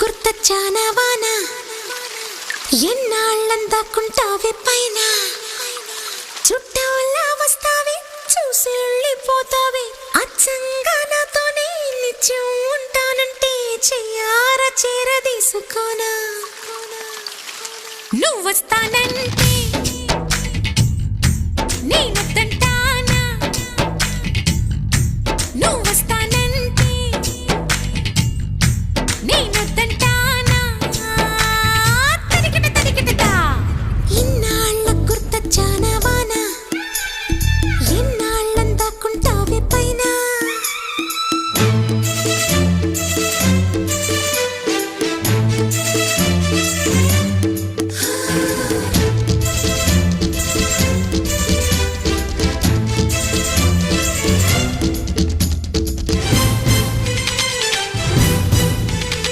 గుర్తొచ్చానా వాన ఎన్నాళ్ళందాకుంటావే పైన చుట్టూలా వస్తావే చూసి వెళ్ళిపోతావే అచ్చంగా నాతోనే నిత్యం ఉంటానంటే చెయ్యార చేరదీసుకోనా నువ్వు వస్తానంటే